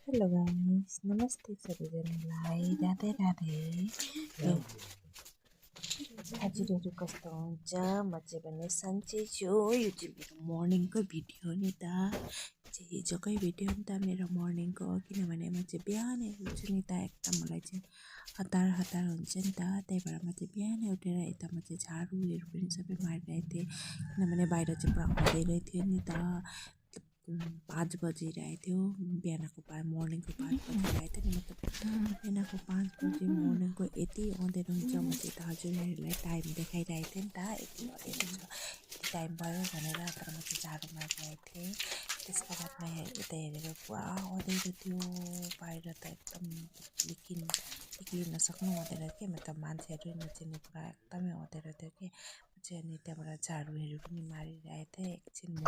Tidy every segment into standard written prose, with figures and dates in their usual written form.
Hello guys, नमस्ते सबैजनालाई, राधे राधे। हजुरहरू कस्तो हुन्छ? म चाहिँ भने सन्चै छु। यो चाहिँ मेरो मर्निङको भिडियो हो नि त। चाहिँ हिजोकै भिडियो नि त मेरो मर्निङको, किनभने म चाहिँ बिहानै उठ्छु नि त। एकदम मलाई चाहिँ हतार हुन्छ नि त। त्यही भएर म चाहिँ बिहानै उठेर यता म चाहिँ झाडुहरू पनि सबै मारिरहेको थिएँ, किनभने बाहिर चाहिँ पुरा अँध्यारै थियो नि त। 5 बजिरहेको थियो, बिहानको मर्निङको 5 बजिरहेको थियो नि। मतलब बिहानको 5 बजी मर्निङको यति अँध्यारो हुन्छ। म चाहिँ त हजुरहरूलाई टाइम देखाइरहेको थिएँ नि त, यति अँध्यारो छ, यति टाइम भयो भनेर। तर म चाहिँ झाडु मारिरहेको थिएँ। त्यसको बादमा यता हेरेर पुरा अँध्यारो थियो बाहिर त, एकदम निक्लिन सक्नु अँध्यारो के, मतलब मान्छेहरू नचिन्ने पुरा एकदमै अँध्यारो थियो कि। चाहिँ अनि त्यहाँबाट झाडुहरू पनि मारिरहेको थिएँ। एकछिन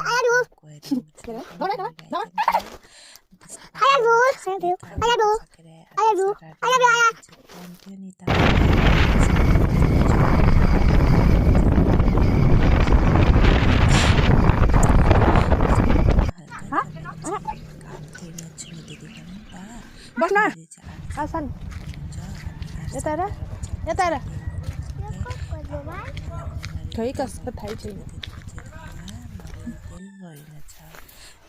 थियो नि त। खै कसको थाहै छैन।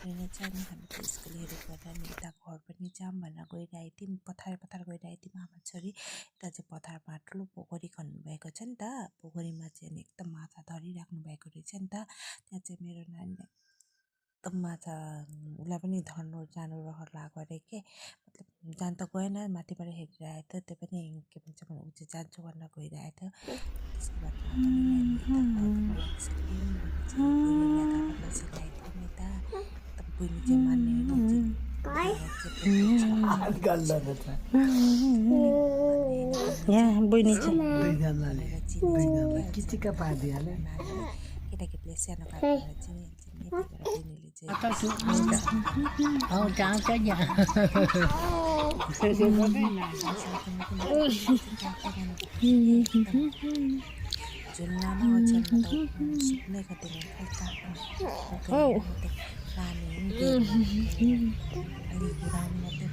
अनि हामी त स्कुलहरू पढ्दा नि यता घर पनि जाऊँ भनेर गइरहेको थियौँ। पथार गइरहेको थियौँ आमा छोरी। यता चाहिँ पथारमा ठुलो पोखरी खन्नुभएको छ नि त। पोखरीमा चाहिँ अनि एकदम माछा धरिराख्नु भएको रहेछ नि त। त्यहाँ चाहिँ मेरो नानीलाई एकदम माछा, उसलाई पनि धर्नु जानु रहर लाग्यो अरे के। मतलब जान त गएन, माथिबाट हेरिरहेको थियो। त्यो पनि के भन्छ भने ऊ चाहिँ जान्छु भनेर गइरहेको थियो। त्यसको बादमा पनि हामी यता घरबाट निस्क्यौँ। अनि चाहिँ बहिनीलाई धर्न बसिरहेको थियो नि त। एकदम बहिनी चाहिँ मान्ने होइन, केटाकेटीले सानो काटेर चिनिहाल्छ नि। त्यही भएर बहिनीले झुल्लामा ओछ्यानमा त सुक्नै कतिले खालि नानी अलि घुराउनु मात्रै